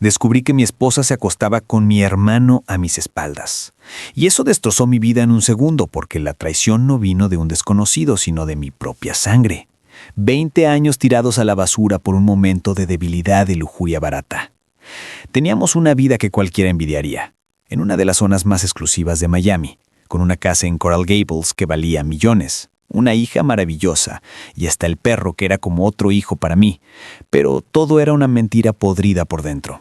Descubrí que mi esposa se acostaba con mi hermano a mis espaldas. Y eso destrozó mi vida en un segundo, porque la traición no vino de un desconocido, sino de mi propia sangre. 20 años tirados a la basura por un momento de debilidad y lujuria barata. Teníamos una vida que cualquiera envidiaría, en una de las zonas más exclusivas de Miami, con una casa en Coral Gables que valía millones, una hija maravillosa y hasta el perro que era como otro hijo para mí, pero todo era una mentira podrida por dentro.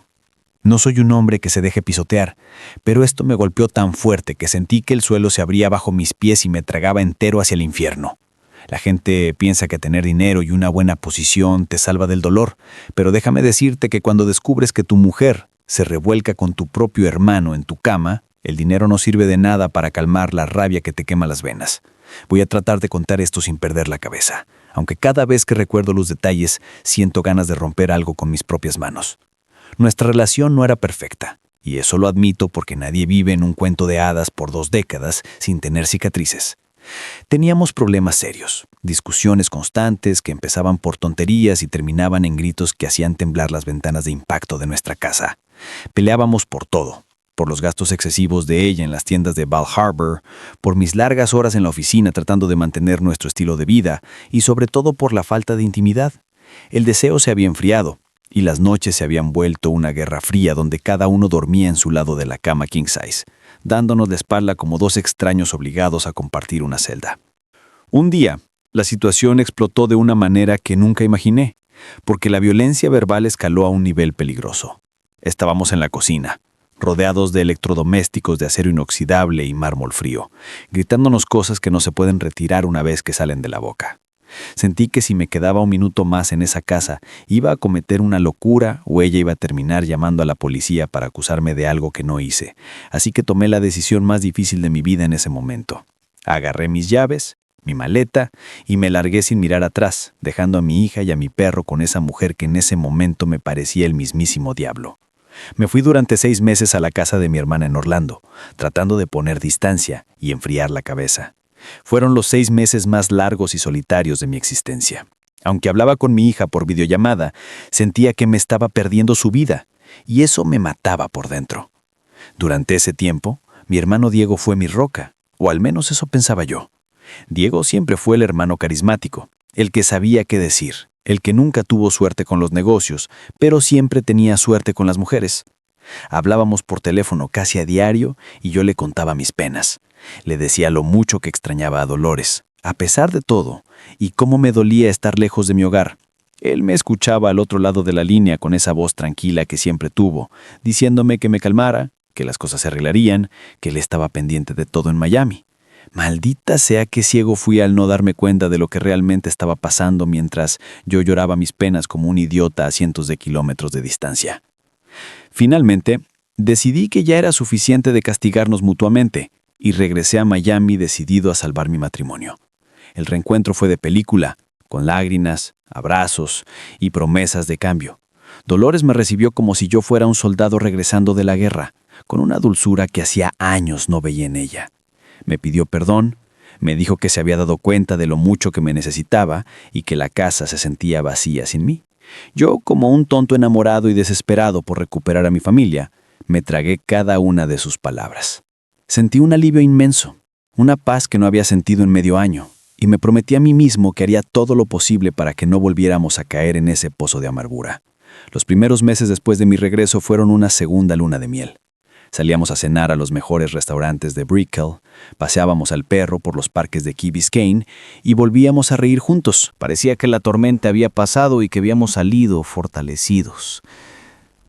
No soy un hombre que se deje pisotear, pero esto me golpeó tan fuerte que sentí que el suelo se abría bajo mis pies y me tragaba entero hacia el infierno. La gente piensa que tener dinero y una buena posición te salva del dolor, pero déjame decirte que cuando descubres que tu mujer se revuelca con tu propio hermano en tu cama, el dinero no sirve de nada para calmar la rabia que te quema las venas. Voy a tratar de contar esto sin perder la cabeza, aunque cada vez que recuerdo los detalles siento ganas de romper algo con mis propias manos. Nuestra relación no era perfecta, y eso lo admito porque nadie vive en un cuento de hadas por 2 décadas sin tener cicatrices. Teníamos problemas serios, discusiones constantes que empezaban por tonterías y terminaban en gritos que hacían temblar las ventanas de impacto de nuestra casa. Peleábamos por todo, por los gastos excesivos de ella en las tiendas de Bal Harbour, por mis largas horas en la oficina tratando de mantener nuestro estilo de vida y sobre todo por la falta de intimidad. El deseo se había enfriado y las noches se habían vuelto una guerra fría donde cada uno dormía en su lado de la cama king size, dándonos la espalda como 2 extraños obligados a compartir una celda. Un día, la situación explotó de una manera que nunca imaginé, porque la violencia verbal escaló a un nivel peligroso. Estábamos en la cocina, rodeados de electrodomésticos de acero inoxidable y mármol frío, gritándonos cosas que no se pueden retirar una vez que salen de la boca. Sentí que si me quedaba un minuto más en esa casa, iba a cometer una locura o ella iba a terminar llamando a la policía para acusarme de algo que no hice. Así que tomé la decisión más difícil de mi vida en ese momento. Agarré mis llaves, mi maleta y me largué sin mirar atrás, dejando a mi hija y a mi perro con esa mujer que en ese momento me parecía el mismísimo diablo. Me fui durante 6 meses a la casa de mi hermana en Orlando, tratando de poner distancia y enfriar la cabeza. Fueron los 6 meses más largos y solitarios de mi existencia. Aunque hablaba con mi hija por videollamada, sentía que me estaba perdiendo su vida, y eso me mataba por dentro. Durante ese tiempo, mi hermano Diego fue mi roca, o al menos eso pensaba yo. Diego siempre fue el hermano carismático, el que sabía qué decir, el que nunca tuvo suerte con los negocios, pero siempre tenía suerte con las mujeres. Hablábamos por teléfono casi a diario y yo le contaba mis penas. Le decía lo mucho que extrañaba a Dolores, a pesar de todo, y cómo me dolía estar lejos de mi hogar. Él me escuchaba al otro lado de la línea con esa voz tranquila que siempre tuvo, diciéndome que me calmara, que las cosas se arreglarían, que él estaba pendiente de todo en Miami. Maldita sea qué ciego fui al no darme cuenta de lo que realmente estaba pasando mientras yo lloraba mis penas como un idiota a cientos de kilómetros de distancia. Finalmente, decidí que ya era suficiente de castigarnos mutuamente y regresé a Miami decidido a salvar mi matrimonio. El reencuentro fue de película, con lágrimas, abrazos y promesas de cambio. Dolores me recibió como si yo fuera un soldado regresando de la guerra, con una dulzura que hacía años no veía en ella. Me pidió perdón, me dijo que se había dado cuenta de lo mucho que me necesitaba y que la casa se sentía vacía sin mí. Yo, como un tonto enamorado y desesperado por recuperar a mi familia, me tragué cada una de sus palabras. Sentí un alivio inmenso, una paz que no había sentido en medio año, y me prometí a mí mismo que haría todo lo posible para que no volviéramos a caer en ese pozo de amargura. Los primeros meses después de mi regreso fueron una segunda luna de miel. Salíamos a cenar a los mejores restaurantes de Brickell, paseábamos al perro por los parques de Key Biscayne y volvíamos a reír juntos. Parecía que la tormenta había pasado y que habíamos salido fortalecidos.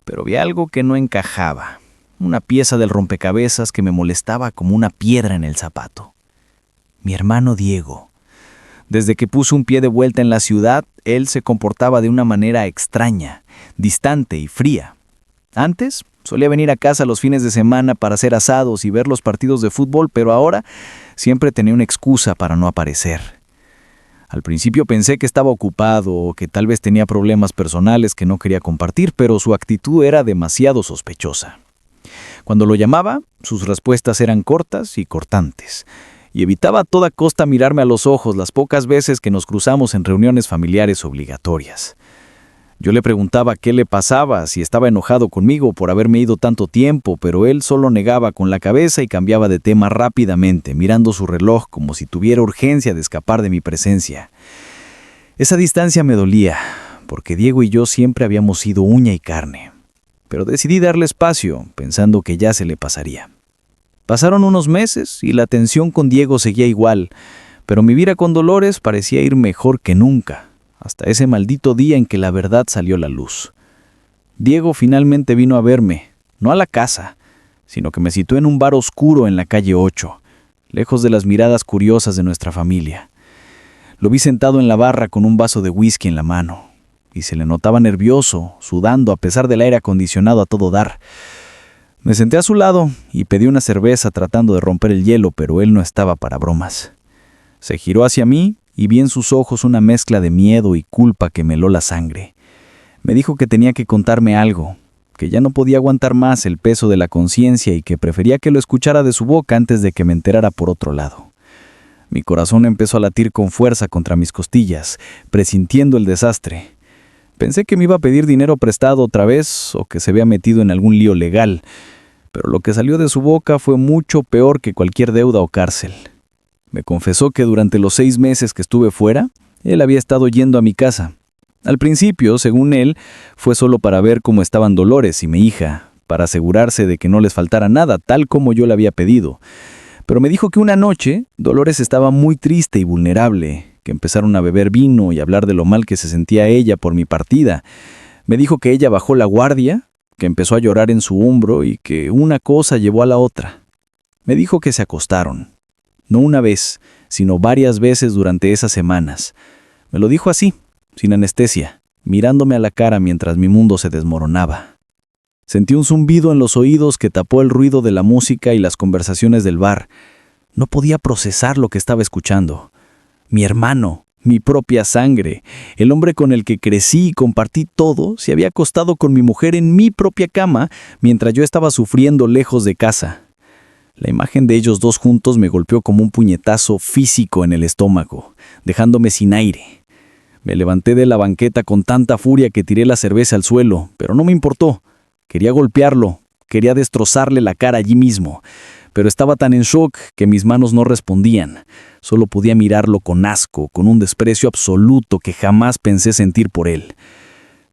Pero había algo que no encajaba, una pieza del rompecabezas que me molestaba como una piedra en el zapato. Mi hermano Diego. Desde que puso un pie de vuelta en la ciudad, él se comportaba de una manera extraña, distante y fría. Antes, solía venir a casa los fines de semana para hacer asados y ver los partidos de fútbol, pero ahora siempre tenía una excusa para no aparecer. Al principio pensé que estaba ocupado o que tal vez tenía problemas personales que no quería compartir, pero su actitud era demasiado sospechosa. Cuando lo llamaba, sus respuestas eran cortas y cortantes, y evitaba a toda costa mirarme a los ojos las pocas veces que nos cruzamos en reuniones familiares obligatorias. Yo le preguntaba qué le pasaba, si estaba enojado conmigo por haberme ido tanto tiempo, pero él solo negaba con la cabeza y cambiaba de tema rápidamente, mirando su reloj como si tuviera urgencia de escapar de mi presencia. Esa distancia me dolía, porque Diego y yo siempre habíamos sido uña y carne. Pero decidí darle espacio, pensando que ya se le pasaría. Pasaron unos meses y la tensión con Diego seguía igual, pero mi vida con Dolores parecía ir mejor que nunca, hasta ese maldito día en que la verdad salió a la luz. Diego finalmente vino a verme, no a la casa, sino que me citó en un bar oscuro en la calle 8, lejos de las miradas curiosas de nuestra familia. Lo vi sentado en la barra con un vaso de whisky en la mano, y se le notaba nervioso, sudando a pesar del aire acondicionado a todo dar. Me senté a su lado y pedí una cerveza tratando de romper el hielo, pero él no estaba para bromas. Se giró hacia mí y vi en sus ojos una mezcla de miedo y culpa que me heló la sangre. Me dijo que tenía que contarme algo, que ya no podía aguantar más el peso de la conciencia y que prefería que lo escuchara de su boca antes de que me enterara por otro lado. Mi corazón empezó a latir con fuerza contra mis costillas, presintiendo el desastre. Pensé que me iba a pedir dinero prestado otra vez o que se había metido en algún lío legal, pero lo que salió de su boca fue mucho peor que cualquier deuda o cárcel. Me confesó que durante los 6 meses que estuve fuera, él había estado yendo a mi casa. Al principio, según él, fue solo para ver cómo estaban Dolores y mi hija, para asegurarse de que no les faltara nada, tal como yo le había pedido. Pero me dijo que una noche, Dolores estaba muy triste y vulnerable, que empezaron a beber vino y hablar de lo mal que se sentía ella por mi partida. Me dijo que ella bajó la guardia, que empezó a llorar en su hombro y que una cosa llevó a la otra. Me dijo que se acostaron. No una vez, sino varias veces durante esas semanas. Me lo dijo así, sin anestesia, mirándome a la cara mientras mi mundo se desmoronaba. Sentí un zumbido en los oídos que tapó el ruido de la música y las conversaciones del bar. No podía procesar lo que estaba escuchando. Mi hermano, mi propia sangre, el hombre con el que crecí y compartí todo, se había acostado con mi mujer en mi propia cama mientras yo estaba sufriendo lejos de casa. La imagen de ellos dos juntos me golpeó como un puñetazo físico en el estómago, dejándome sin aire. Me levanté de la banqueta con tanta furia que tiré la cerveza al suelo, pero no me importó. Quería golpearlo, quería destrozarle la cara allí mismo, pero estaba tan en shock que mis manos no respondían. Solo podía mirarlo con asco, con un desprecio absoluto que jamás pensé sentir por él.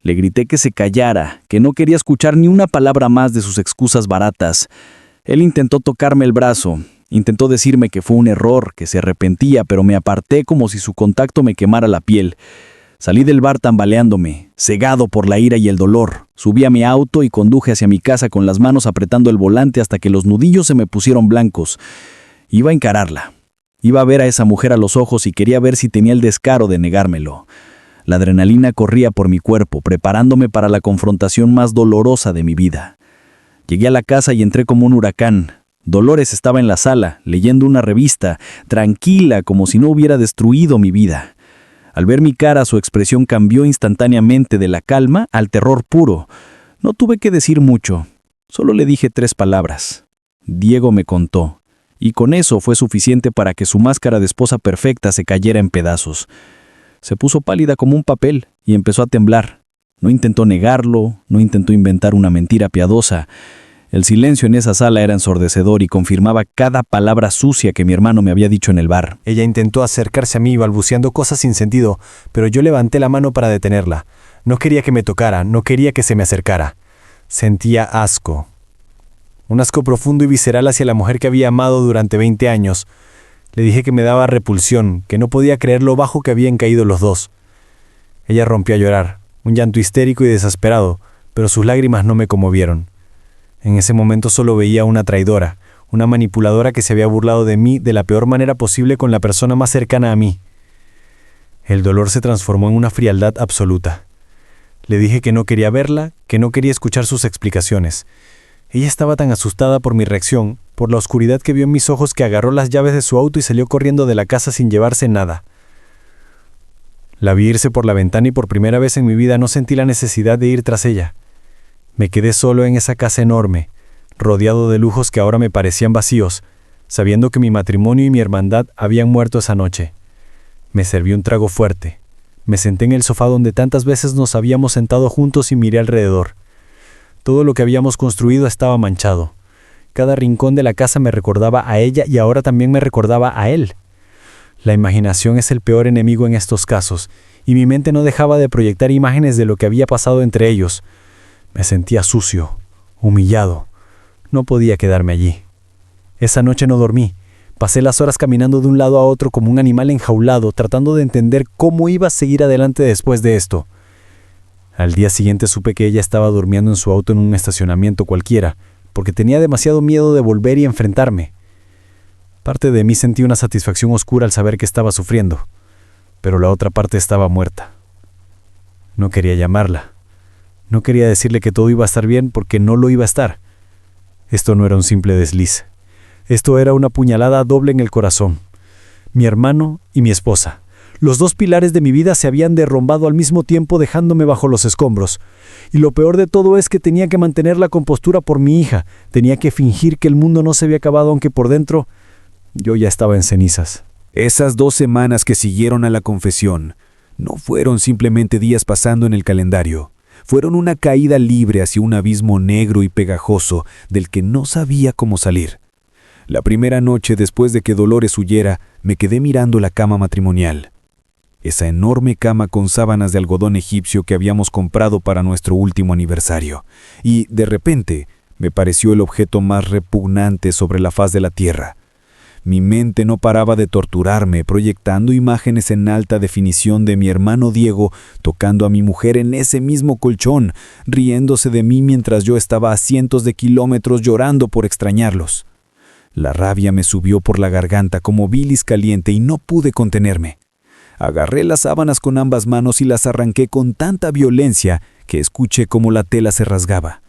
Le grité que se callara, que no quería escuchar ni una palabra más de sus excusas baratas. Él intentó tocarme el brazo, intentó decirme que fue un error, que se arrepentía, pero me aparté como si su contacto me quemara la piel. Salí del bar tambaleándome, cegado por la ira y el dolor. Subí a mi auto y conduje hacia mi casa con las manos apretando el volante hasta que los nudillos se me pusieron blancos. Iba a encararla. Iba a ver a esa mujer a los ojos y quería ver si tenía el descaro de negármelo. La adrenalina corría por mi cuerpo, preparándome para la confrontación más dolorosa de mi vida. Llegué a la casa y entré como un huracán. Dolores estaba en la sala, leyendo una revista, tranquila, como si no hubiera destruido mi vida. Al ver mi cara, su expresión cambió instantáneamente de la calma al terror puro. No tuve que decir mucho, solo le dije 3 palabras. Diego me contó, y con eso fue suficiente para que su máscara de esposa perfecta se cayera en pedazos. Se puso pálida como un papel y empezó a temblar. No intentó negarlo, no intentó inventar una mentira piadosa. El silencio en esa sala era ensordecedor y confirmaba cada palabra sucia que mi hermano me había dicho en el bar. Ella intentó acercarse a mí balbuceando cosas sin sentido, pero yo levanté la mano para detenerla. No quería que me tocara, no quería que se me acercara. Sentía asco. Un asco profundo y visceral hacia la mujer que había amado durante 20 años. Le dije que me daba repulsión, que no podía creer lo bajo que habían caído los dos. Ella rompió a llorar, un llanto histérico y desesperado, pero sus lágrimas no me conmovieron. En ese momento solo veía una traidora, una manipuladora que se había burlado de mí de la peor manera posible con la persona más cercana a mí. El dolor se transformó en una frialdad absoluta. Le dije que no quería verla, que no quería escuchar sus explicaciones. Ella estaba tan asustada por mi reacción, por la oscuridad que vio en mis ojos, que agarró las llaves de su auto y salió corriendo de la casa sin llevarse nada. La vi irse por la ventana y por primera vez en mi vida no sentí la necesidad de ir tras ella. Me quedé solo en esa casa enorme, rodeado de lujos que ahora me parecían vacíos, sabiendo que mi matrimonio y mi hermandad habían muerto esa noche. Me serví un trago fuerte. Me senté en el sofá donde tantas veces nos habíamos sentado juntos y miré alrededor. Todo lo que habíamos construido estaba manchado. Cada rincón de la casa me recordaba a ella y ahora también me recordaba a él. La imaginación es el peor enemigo en estos casos, y mi mente no dejaba de proyectar imágenes de lo que había pasado entre ellos. Me sentía sucio, humillado. No podía quedarme allí. Esa noche no dormí. Pasé las horas caminando de un lado a otro como un animal enjaulado, tratando de entender cómo iba a seguir adelante después de esto. Al día siguiente supe que ella estaba durmiendo en su auto en un estacionamiento cualquiera, porque tenía demasiado miedo de volver y enfrentarme. Parte de mí sentía una satisfacción oscura al saber que estaba sufriendo, pero la otra parte estaba muerta. No quería llamarla. No quería decirle que todo iba a estar bien porque no lo iba a estar. Esto no era un simple desliz. Esto era una puñalada doble en el corazón. Mi hermano y mi esposa. Los dos pilares de mi vida se habían derrumbado al mismo tiempo dejándome bajo los escombros. Y lo peor de todo es que tenía que mantener la compostura por mi hija. Tenía que fingir que el mundo no se había acabado aunque por dentro yo ya estaba en cenizas. Esas 2 semanas que siguieron a la confesión no fueron simplemente días pasando en el calendario. Fueron una caída libre hacia un abismo negro y pegajoso del que no sabía cómo salir. La primera noche después de que Dolores huyera, me quedé mirando la cama matrimonial. Esa enorme cama con sábanas de algodón egipcio que habíamos comprado para nuestro último aniversario. Y, de repente, me pareció el objeto más repugnante sobre la faz de la tierra. Mi mente no paraba de torturarme, proyectando imágenes en alta definición de mi hermano Diego tocando a mi mujer en ese mismo colchón, riéndose de mí mientras yo estaba a cientos de kilómetros llorando por extrañarlos. La rabia me subió por la garganta como bilis caliente y no pude contenerme. Agarré las sábanas con ambas manos y las arranqué con tanta violencia que escuché cómo la tela se rasgaba.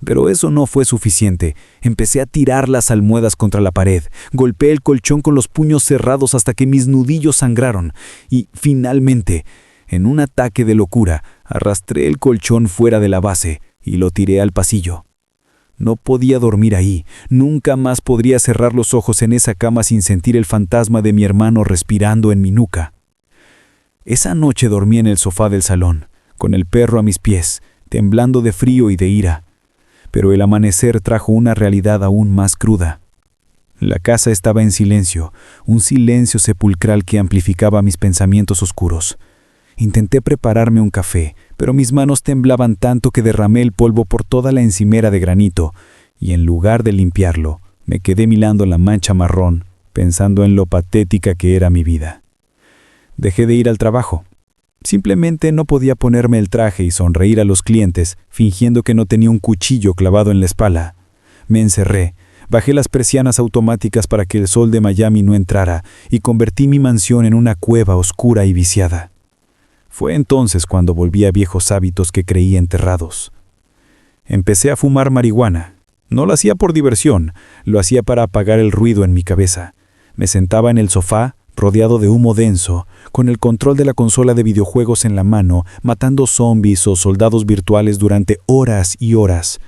Pero eso no fue suficiente. Empecé a tirar las almohadas contra la pared. Golpeé el colchón con los puños cerrados hasta que mis nudillos sangraron. Y, finalmente, en un ataque de locura, arrastré el colchón fuera de la base y lo tiré al pasillo. No podía dormir ahí. Nunca más podría cerrar los ojos en esa cama sin sentir el fantasma de mi hermano respirando en mi nuca. Esa noche dormí en el sofá del salón, con el perro a mis pies, temblando de frío y de ira. Pero el amanecer trajo una realidad aún más cruda. La casa estaba en silencio, un silencio sepulcral que amplificaba mis pensamientos oscuros. Intenté prepararme un café, pero mis manos temblaban tanto que derramé el polvo por toda la encimera de granito, y en lugar de limpiarlo, me quedé mirando la mancha marrón, pensando en lo patética que era mi vida. Dejé de ir al trabajo. Simplemente no podía ponerme el traje y sonreír a los clientes, fingiendo que no tenía un cuchillo clavado en la espalda. Me encerré, bajé las persianas automáticas para que el sol de Miami no entrara y convertí mi mansión en una cueva oscura y viciada. Fue entonces cuando volví a viejos hábitos que creía enterrados. Empecé a fumar marihuana. No lo hacía por diversión, lo hacía para apagar el ruido en mi cabeza. Me sentaba en el sofá, rodeado de humo denso, con el control de la consola de videojuegos en la mano, matando zombies o soldados virtuales durante horas y horas.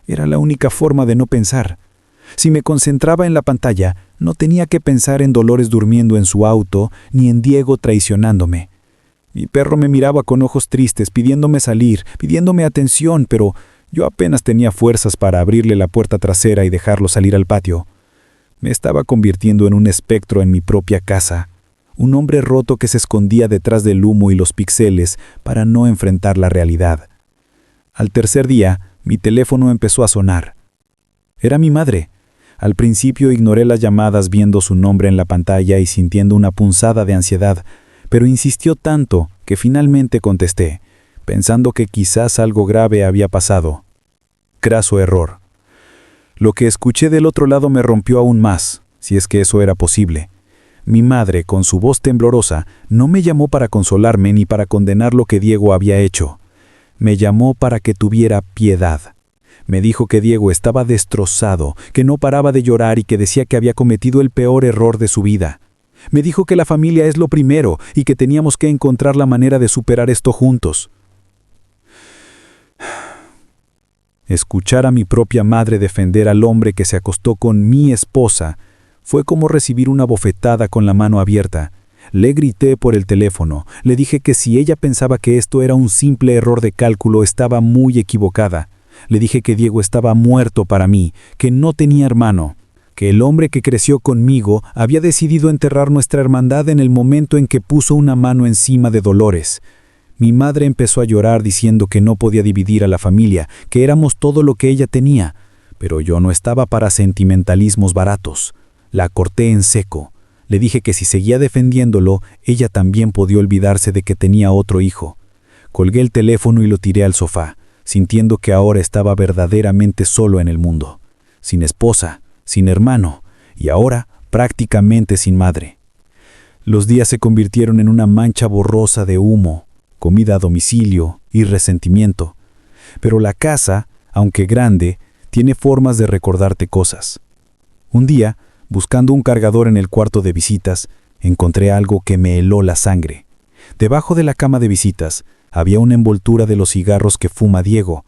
Era la única forma de no pensar. Si me concentraba en la pantalla, no tenía que pensar en Dolores durmiendo en su auto, ni en Diego traicionándome. Mi perro me miraba con ojos tristes, pidiéndome salir, pidiéndome atención, pero yo apenas tenía fuerzas para abrirle la puerta trasera y dejarlo salir al patio. Me estaba convirtiendo en un espectro en mi propia casa, un hombre roto que se escondía detrás del humo y los píxeles para no enfrentar la realidad. Al tercer día, mi teléfono empezó a sonar. Era mi madre. Al principio ignoré las llamadas viendo su nombre en la pantalla y sintiendo una punzada de ansiedad, pero insistió tanto que finalmente contesté, pensando que quizás algo grave había pasado. Craso error. Lo que escuché del otro lado me rompió aún más, si es que eso era posible. Mi madre, con su voz temblorosa, no me llamó para consolarme ni para condenar lo que Diego había hecho. Me llamó para que tuviera piedad. Me dijo que Diego estaba destrozado, que no paraba de llorar y que decía que había cometido el peor error de su vida. Me dijo que la familia es lo primero y que teníamos que encontrar la manera de superar esto juntos. Escuchar a mi propia madre defender al hombre que se acostó con mi esposa fue como recibir una bofetada con la mano abierta. Le grité por el teléfono, le dije que si ella pensaba que esto era un simple error de cálculo, estaba muy equivocada. Le dije que Diego estaba muerto para mí, que no tenía hermano, que el hombre que creció conmigo había decidido enterrar nuestra hermandad en el momento en que puso una mano encima de Dolores. Mi madre empezó a llorar diciendo que no podía dividir a la familia, que éramos todo lo que ella tenía, pero yo no estaba para sentimentalismos baratos. La corté en seco. Le dije que si seguía defendiéndolo, ella también podía olvidarse de que tenía otro hijo. Colgué el teléfono y lo tiré al sofá, sintiendo que ahora estaba verdaderamente solo en el mundo, sin esposa, sin hermano, y ahora prácticamente sin madre. Los días se convirtieron en una mancha borrosa de humo, comida a domicilio y resentimiento. Pero la casa, aunque grande, tiene formas de recordarte cosas. Un día, buscando un cargador en el cuarto de visitas, encontré algo que me heló la sangre. Debajo de la cama de visitas había una envoltura de los cigarros que fuma Diego,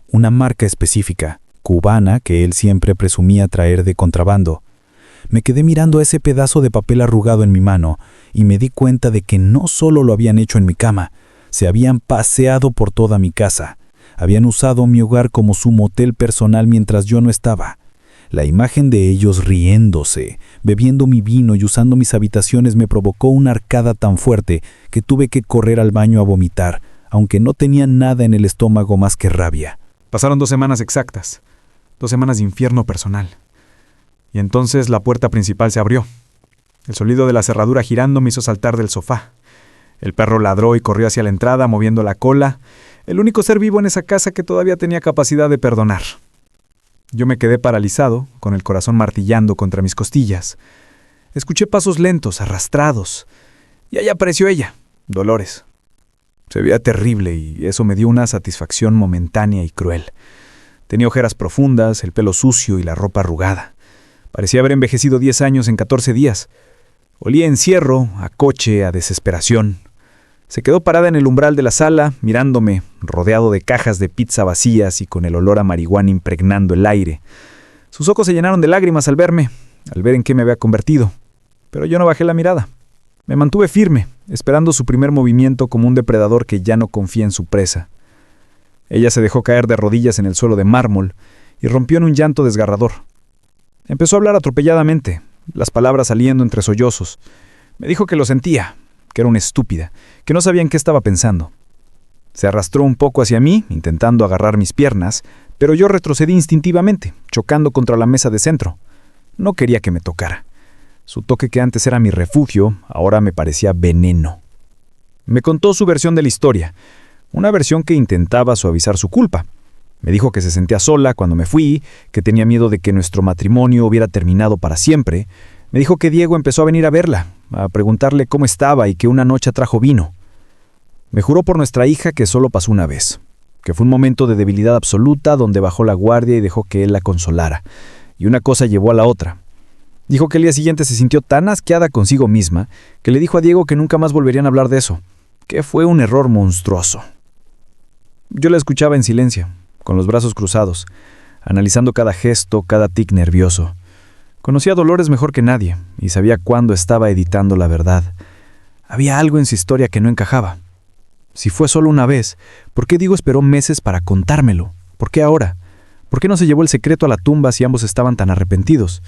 una marca específica, cubana, que él siempre presumía traer de contrabando. Me quedé mirando ese pedazo de papel arrugado en mi mano y me di cuenta de que no solo lo habían hecho en mi cama, se habían paseado por toda mi casa. Habían usado mi hogar como su motel personal mientras yo no estaba. La imagen de ellos riéndose, bebiendo mi vino y usando mis habitaciones me provocó una arcada tan fuerte que tuve que correr al baño a vomitar, aunque no tenía nada en el estómago más que rabia. Pasaron 2 semanas exactas, 2 semanas de infierno personal. Y entonces la puerta principal se abrió. El sonido de la cerradura girando me hizo saltar del sofá. El perro ladró y corrió hacia la entrada, moviendo la cola, el único ser vivo en esa casa que todavía tenía capacidad de perdonar. Yo me quedé paralizado, con el corazón martillando contra mis costillas. Escuché pasos lentos, arrastrados, y ahí apareció ella, Dolores. Se veía terrible y eso me dio una satisfacción momentánea y cruel. Tenía ojeras profundas, el pelo sucio y la ropa arrugada. Parecía haber envejecido 10 años en 14 días. Olía a encierro, a coche, a desesperación. Se quedó parada en el umbral de la sala, mirándome, rodeado de cajas de pizza vacías y con el olor a marihuana impregnando el aire. Sus ojos se llenaron de lágrimas al verme, al ver en qué me había convertido. Pero yo no bajé la mirada. Me mantuve firme, esperando su primer movimiento como un depredador que ya no confía en su presa. Ella se dejó caer de rodillas en el suelo de mármol y rompió en un llanto desgarrador. Empezó a hablar atropelladamente, las palabras saliendo entre sollozos. Me dijo que lo sentía, que era una estúpida, que no sabía en qué estaba pensando. Se arrastró un poco hacia mí, intentando agarrar mis piernas, pero yo retrocedí instintivamente, chocando contra la mesa de centro. No quería que me tocara. Su toque, que antes era mi refugio, ahora me parecía veneno. Me contó su versión de la historia, una versión que intentaba suavizar su culpa. Me dijo que se sentía sola cuando me fui, que tenía miedo de que nuestro matrimonio hubiera terminado para siempre. Me dijo que Diego empezó a venir a verla, a preguntarle cómo estaba y que una noche trajo vino. Me juró por nuestra hija que solo pasó una vez, que fue un momento de debilidad absoluta donde bajó la guardia y dejó que él la consolara. Y una cosa llevó a la otra. Dijo que el día siguiente se sintió tan asqueada consigo misma que le dijo a Diego que nunca más volverían a hablar de eso, que fue un error monstruoso. Yo la escuchaba en silencio, con los brazos cruzados, analizando cada gesto, cada tic nervioso. Conocía a Dolores mejor que nadie y sabía cuándo estaba editando la verdad. Había algo en su historia que no encajaba. Si fue solo una vez, ¿por qué Diego esperó meses para contármelo? ¿Por qué ahora? ¿Por qué no se llevó el secreto a la tumba si ambos estaban tan arrepentidos?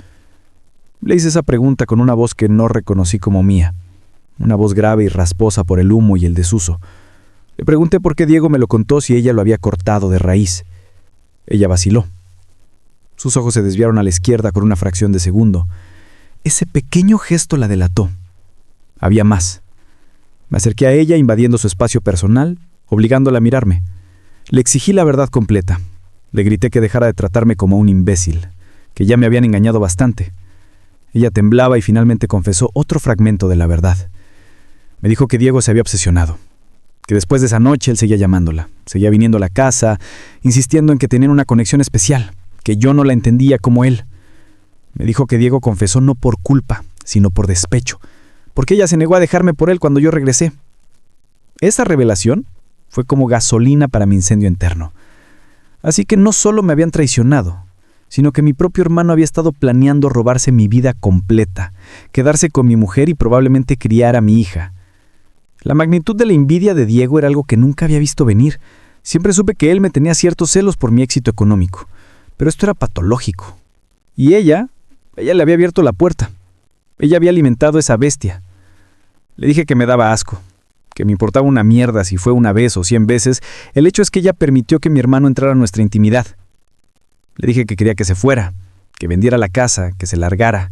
Le hice esa pregunta con una voz que no reconocí como mía, una voz grave y rasposa por el humo y el desuso. Le pregunté por qué Diego me lo contó si ella lo había cortado de raíz. Ella vaciló. Sus ojos se desviaron a la izquierda con una fracción de segundo. Ese pequeño gesto la delató. Había más. Me acerqué a ella invadiendo su espacio personal, obligándola a mirarme. Le exigí la verdad completa. Le grité que dejara de tratarme como un imbécil, que ya me habían engañado bastante. Ella temblaba y finalmente confesó otro fragmento de la verdad. Me dijo que Diego se había obsesionado, que después de esa noche él seguía llamándola, seguía viniendo a la casa, insistiendo en que tenían una conexión especial, que yo no la entendía como él. Me dijo que Diego confesó no por culpa, sino por despecho, porque ella se negó a dejarme por él cuando yo regresé. Esa revelación fue como gasolina para mi incendio interno. Así que no solo me habían traicionado, sino que mi propio hermano había estado planeando robarse mi vida completa, quedarse con mi mujer y probablemente criar a mi hija. La magnitud de la envidia de Diego era algo que nunca había visto venir. Siempre supe que él me tenía ciertos celos por mi éxito económico, pero esto era patológico. Y ella le había abierto la puerta. Ella había alimentado esa bestia. Le dije que me daba asco, que me importaba una mierda si fue una vez o 100 veces. El hecho es que ella permitió que mi hermano entrara a nuestra intimidad. Le dije que quería que se fuera, que vendiera la casa, que se largara.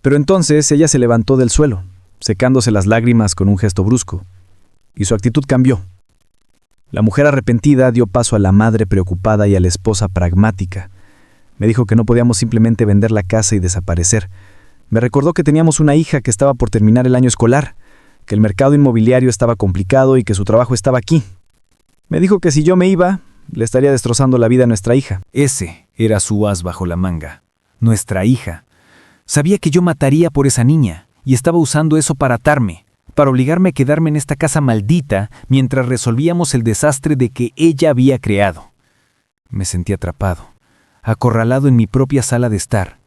Pero entonces ella se levantó del suelo, secándose las lágrimas con un gesto brusco, y su actitud cambió. La mujer arrepentida dio paso a la madre preocupada y a la esposa pragmática. Me dijo que no podíamos simplemente vender la casa y desaparecer. Me recordó que teníamos una hija que estaba por terminar el año escolar, que el mercado inmobiliario estaba complicado y que su trabajo estaba aquí. Me dijo que si yo me iba, le estaría destrozando la vida a nuestra hija. Ese era su as bajo la manga. Nuestra hija. Sabía que yo mataría por esa niña y estaba usando eso para atarme, para obligarme a quedarme en esta casa maldita mientras resolvíamos el desastre de que ella había creado. Me sentí atrapado, acorralado en mi propia sala de estar.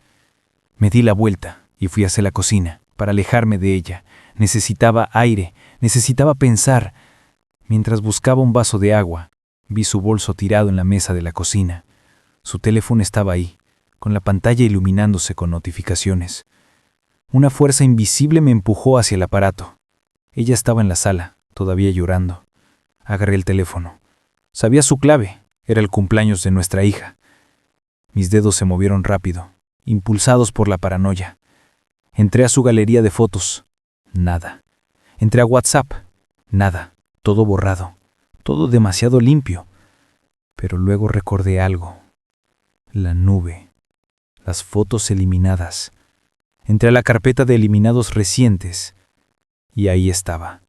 Me di la vuelta y fui hacia la cocina para alejarme de ella. Necesitaba aire, necesitaba pensar. Mientras buscaba un vaso de agua, vi su bolso tirado en la mesa de la cocina. Su teléfono estaba ahí, con la pantalla iluminándose con notificaciones. Una fuerza invisible me empujó hacia el aparato. Ella estaba en la sala, todavía llorando. Agarré el teléfono. Sabía su clave, era el cumpleaños de nuestra hija. Mis dedos se movieron rápido, impulsados por la paranoia. Entré a su galería de fotos. Nada. Entré a WhatsApp. Nada. Todo borrado. Todo demasiado limpio. Pero luego recordé algo. La nube. Las fotos eliminadas. Entré a la carpeta de eliminados recientes. Y ahí estaba.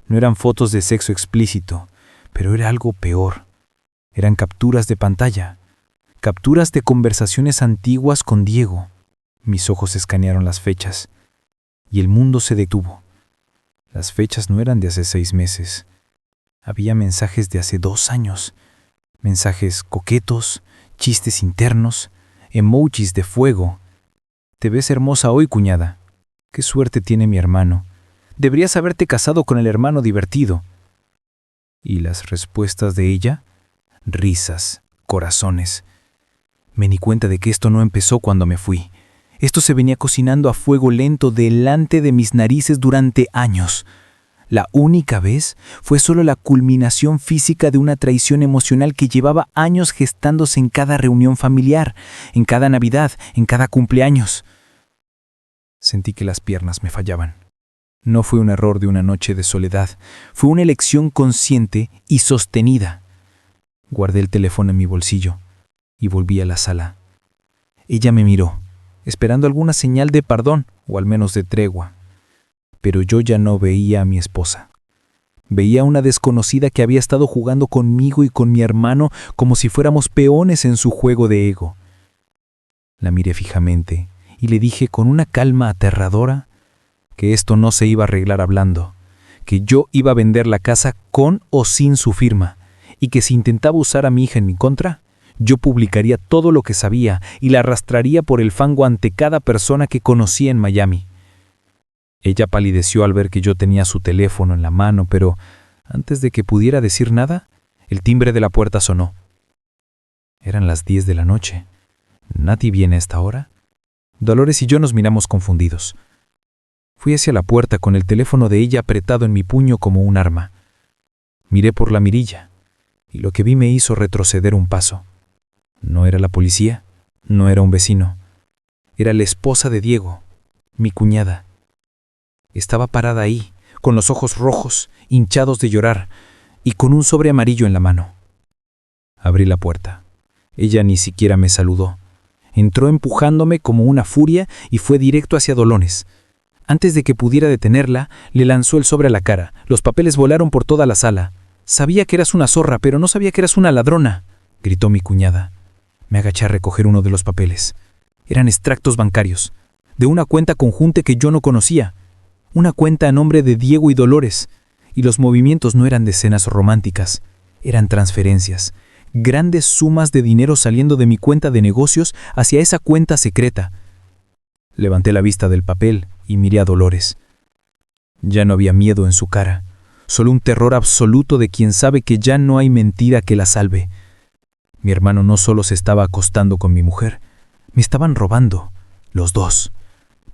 No eran fotos de sexo explícito, pero era algo peor. Eran capturas de pantalla. Capturas de conversaciones antiguas con Diego. Mis ojos escanearon las fechas. Y el mundo se detuvo. Las fechas no eran de hace 6 meses. Había mensajes de hace 2 años. Mensajes coquetos, chistes internos, emojis de fuego. Te ves hermosa hoy, cuñada. Qué suerte tiene mi hermano. Deberías haberte casado con el hermano divertido. ¿Y las respuestas de ella? Risas, corazones. Me di cuenta de que esto no empezó cuando me fui. Esto se venía cocinando a fuego lento delante de mis narices durante años. La única vez fue solo la culminación física de una traición emocional que llevaba años gestándose en cada reunión familiar, en cada Navidad, en cada cumpleaños. Sentí que las piernas me fallaban. No fue un error de una noche de soledad, fue una elección consciente y sostenida. Guardé el teléfono en mi bolsillo y volví a la sala. Ella me miró, esperando alguna señal de perdón o al menos de tregua. Pero yo ya no veía a mi esposa. Veía a una desconocida que había estado jugando conmigo y con mi hermano como si fuéramos peones en su juego de ego. La miré fijamente y le dije con una calma aterradora que esto no se iba a arreglar hablando, que yo iba a vender la casa con o sin su firma, y que si intentaba usar a mi hija en mi contra, yo publicaría todo lo que sabía y la arrastraría por el fango ante cada persona que conocía en Miami. Ella palideció al ver que yo tenía su teléfono en la mano, pero antes de que pudiera decir nada, el timbre de la puerta sonó. Eran las 10 de la noche. ¿Nati viene a esta hora? Dolores y yo nos miramos confundidos. Fui hacia la puerta con el teléfono de ella apretado en mi puño como un arma. Miré por la mirilla, y lo que vi me hizo retroceder un paso. No era la policía, no era un vecino. Era la esposa de Diego, mi cuñada. Estaba parada ahí, con los ojos rojos, hinchados de llorar, y con un sobre amarillo en la mano. Abrí la puerta. Ella ni siquiera me saludó. Entró empujándome como una furia y fue directo hacia Dolores. Antes de que pudiera detenerla, le lanzó el sobre a la cara. Los papeles volaron por toda la sala. «Sabía que eras una zorra, pero no sabía que eras una ladrona», gritó mi cuñada. Me agaché a recoger uno de los papeles. Eran extractos bancarios, de una cuenta conjunta que yo no conocía. Una cuenta a nombre de Diego y Dolores. Y los movimientos no eran de escenas románticas. Eran transferencias. grandes sumas de dinero saliendo de mi cuenta de negocios hacia esa cuenta secreta. Levanté la vista del papel y miré a Dolores. Ya no había miedo en su cara, solo un terror absoluto de quien sabe que ya no hay mentira que la salve. Mi hermano no solo se estaba acostando con mi mujer, me estaban robando, los dos.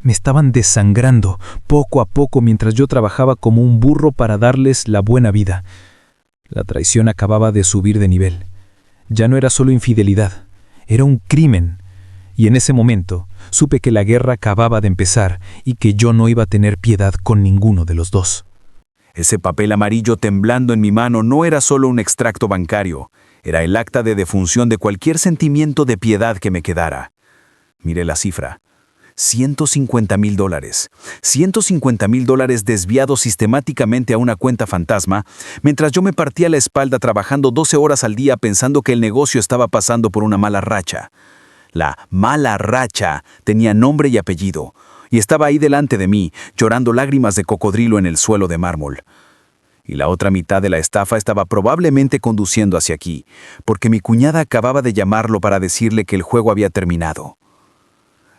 Me estaban desangrando poco a poco mientras yo trabajaba como un burro para darles la buena vida. La traición acababa de subir de nivel. Ya no era solo infidelidad, era un crimen. Y en ese momento supe que la guerra acababa de empezar y que yo no iba a tener piedad con ninguno de los dos. Ese papel amarillo temblando en mi mano no era solo un extracto bancario, era el acta de defunción de cualquier sentimiento de piedad que me quedara. Miré la cifra. $150,000. $150,000 desviados sistemáticamente a una cuenta fantasma, mientras yo me partía la espalda trabajando 12 horas al día pensando que el negocio estaba pasando por una mala racha. La mala racha tenía nombre y apellido, y estaba ahí delante de mí, llorando lágrimas de cocodrilo en el suelo de mármol. Y la otra mitad de la estafa estaba probablemente conduciendo hacia aquí, porque mi cuñada acababa de llamarlo para decirle que el juego había terminado.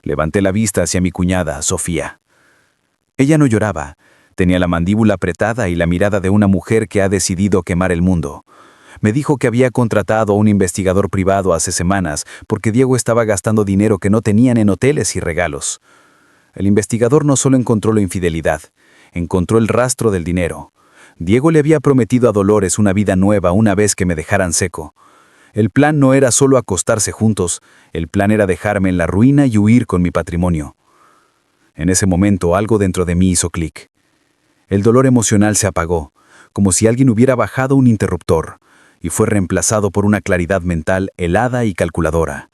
Levanté la vista hacia mi cuñada, Sofía. Ella no lloraba, tenía la mandíbula apretada y la mirada de una mujer que ha decidido quemar el mundo. Me dijo que había contratado a un investigador privado hace semanas porque Diego estaba gastando dinero que no tenían en hoteles y regalos. El investigador no solo encontró la infidelidad, encontró el rastro del dinero. Diego le había prometido a Dolores una vida nueva una vez que me dejaran seco. El plan no era solo acostarse juntos, el plan era dejarme en la ruina y huir con mi patrimonio. En ese momento algo dentro de mí hizo clic. El dolor emocional se apagó, como si alguien hubiera bajado un interruptor, y fue reemplazado por una claridad mental helada y calculadora.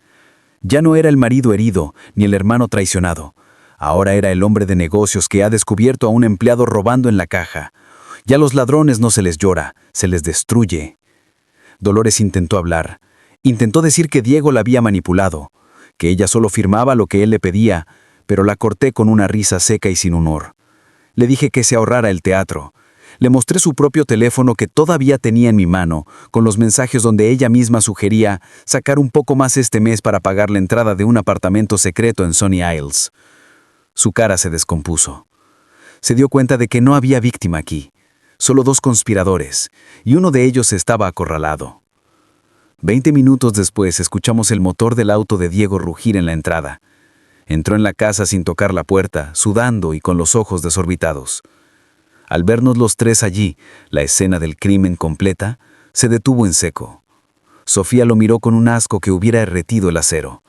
Ya no era el marido herido, ni el hermano traicionado. Ahora era el hombre de negocios que ha descubierto a un empleado robando en la caja. Ya a los ladrones no se les llora, se les destruye. Dolores intentó hablar. Intentó decir que Diego la había manipulado, que ella solo firmaba lo que él le pedía, pero la corté con una risa seca y sin humor. Le dije que se ahorrara el teatro. Le mostré su propio teléfono que todavía tenía en mi mano, con los mensajes donde ella misma sugería sacar un poco más este mes para pagar la entrada de un apartamento secreto en Sunny Isles. Su cara se descompuso. Se dio cuenta de que no había víctima aquí, solo dos conspiradores, y uno de ellos estaba acorralado. 20 minutos después escuchamos el motor del auto de Diego rugir en la entrada. Entró en la casa sin tocar la puerta, sudando y con los ojos desorbitados. Al vernos los tres allí, la escena del crimen completa, se detuvo en seco. Sofía lo miró con un asco que hubiera derretido el acero.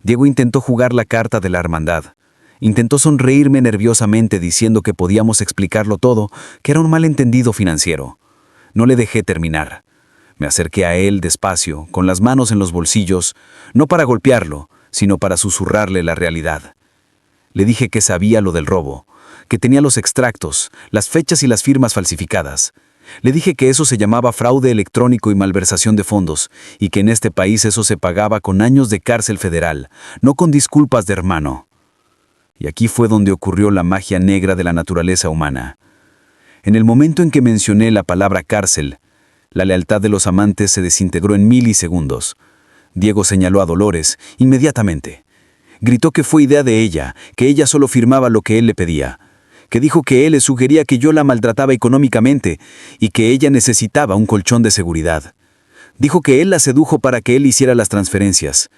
Diego intentó jugar la carta de la hermandad. Intentó sonreírme nerviosamente diciendo que podíamos explicarlo todo, que era un malentendido financiero. No le dejé terminar. Me acerqué a él despacio, con las manos en los bolsillos, no para golpearlo, sino para susurrarle la realidad. Le dije que sabía lo del robo, que tenía los extractos, las fechas y las firmas falsificadas. Le dije que eso se llamaba fraude electrónico y malversación de fondos, y que en este país eso se pagaba con años de cárcel federal, no con disculpas de hermano. Y aquí fue donde ocurrió la magia negra de la naturaleza humana. En el momento en que mencioné la palabra cárcel, la lealtad de los amantes se desintegró en milisegundos. Diego señaló a Dolores inmediatamente. Gritó que fue idea de ella, que ella solo firmaba lo que él le pedía, que dijo que él le sugería que yo la maltrataba económicamente y que ella necesitaba un colchón de seguridad. Dijo que él la sedujo para que él hiciera las transferencias.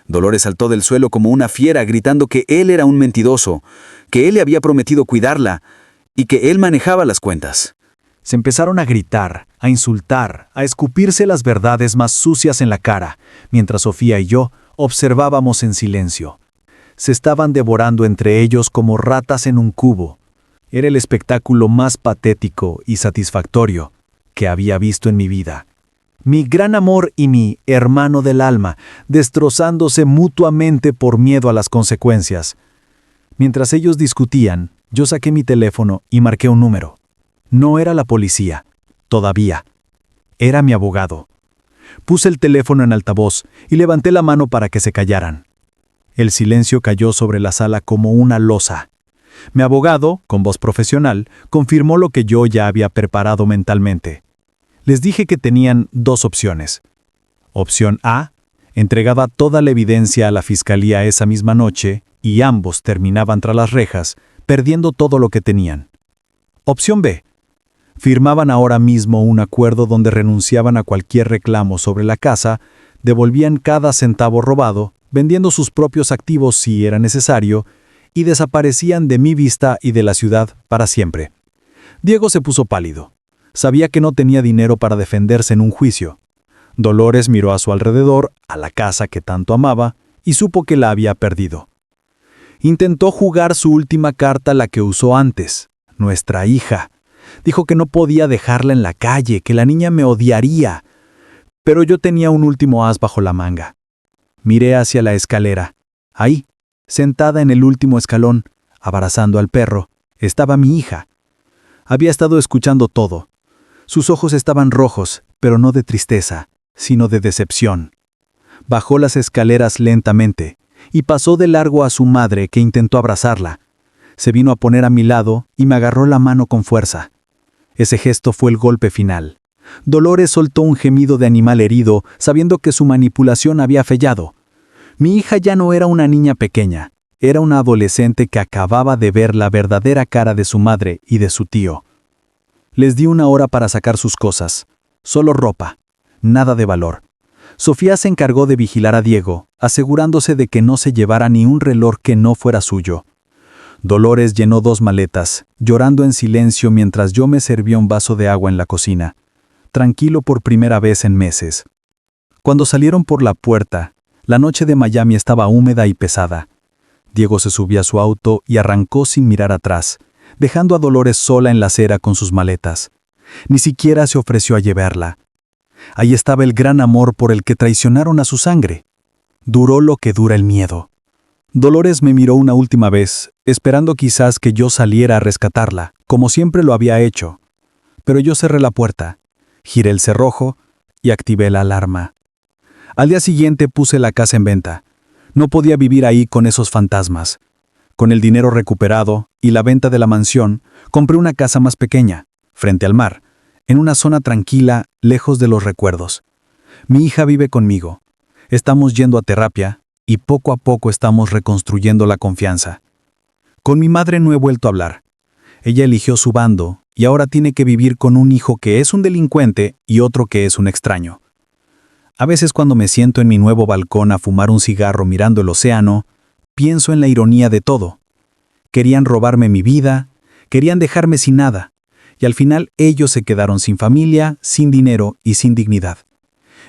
Dolores saltó del suelo como una fiera gritando que él era un mentiroso, que él le había prometido cuidarla y que él manejaba las cuentas. Se empezaron a gritar, a insultar, a escupirse las verdades más sucias en la cara, mientras Sofía y yo observábamos en silencio. Se estaban devorando entre ellos como ratas en un cubo. Era el espectáculo más patético y satisfactorio que había visto en mi vida. Mi gran amor y mi hermano del alma, destrozándose mutuamente por miedo a las consecuencias. Mientras ellos discutían, yo saqué mi teléfono y marqué un número. No era la policía, todavía. Era mi abogado. Puse el teléfono en altavoz y levanté la mano para que se callaran. El silencio cayó sobre la sala como una losa. Mi abogado, con voz profesional, confirmó lo que yo ya había preparado mentalmente. Les dije que tenían dos opciones. Opción A. Entregaba toda la evidencia a la fiscalía esa misma noche y ambos terminaban tras las rejas, perdiendo todo lo que tenían. Opción B. Firmaban ahora mismo un acuerdo donde renunciaban a cualquier reclamo sobre la casa, devolvían cada centavo robado, vendiendo sus propios activos si era necesario, y desaparecían de mi vista y de la ciudad para siempre. Diego se puso pálido. Sabía que no tenía dinero para defenderse en un juicio. Dolores miró a su alrededor, a la casa que tanto amaba, y supo que la había perdido. Intentó jugar su última carta, la que usó antes, nuestra hija. Dijo que no podía dejarla en la calle, que la niña me odiaría. Pero yo tenía un último as bajo la manga. Miré hacia la escalera. Ahí, sentada en el último escalón, abrazando al perro, estaba mi hija. Había estado escuchando todo. Sus ojos estaban rojos, pero no de tristeza, sino de decepción. Bajó las escaleras lentamente y pasó de largo a su madre, que intentó abrazarla. Se vino a poner a mi lado y me agarró la mano con fuerza. Ese gesto fue el golpe final. Dolores soltó un gemido de animal herido, sabiendo que su manipulación había fallado. Mi hija ya no era una niña pequeña, era una adolescente que acababa de ver la verdadera cara de su madre y de su tío. Les di 1 hora para sacar sus cosas, solo ropa, nada de valor. Sofía se encargó de vigilar a Diego, asegurándose de que no se llevara ni un reloj que no fuera suyo. Dolores llenó 2 maletas, llorando en silencio mientras yo me servía un vaso de agua en la cocina, tranquilo por primera vez en meses. Cuando salieron por la puerta, la noche de Miami estaba húmeda y pesada. Diego se subió a su auto y arrancó sin mirar atrás, dejando a Dolores sola en la acera con sus maletas. Ni siquiera se ofreció a llevarla. Ahí estaba el gran amor por el que traicionaron a su sangre. Duró lo que dura el miedo. Dolores me miró una última vez, esperando quizás que yo saliera a rescatarla, como siempre lo había hecho. Pero yo cerré la puerta, giré el cerrojo y activé la alarma. Al día siguiente puse la casa en venta. No podía vivir ahí con esos fantasmas. Con el dinero recuperado y la venta de la mansión, compré una casa más pequeña, frente al mar, en una zona tranquila, lejos de los recuerdos. Mi hija vive conmigo. Estamos yendo a terapia y poco a poco estamos reconstruyendo la confianza. Con mi madre no he vuelto a hablar. Ella eligió su bando y ahora tiene que vivir con un hijo que es un delincuente y otro que es un extraño. A veces cuando me siento en mi nuevo balcón a fumar un cigarro mirando el océano, pienso en la ironía de todo. Querían robarme mi vida, querían dejarme sin nada, y al final ellos se quedaron sin familia, sin dinero y sin dignidad.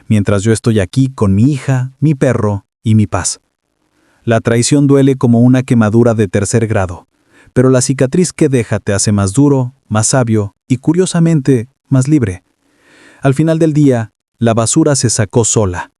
Mientras yo estoy aquí con mi hija, mi perro y mi paz. La traición duele como una quemadura de 3er grado, pero la cicatriz que deja te hace más duro, más sabio y, curiosamente, más libre. Al final del día, la basura se sacó sola.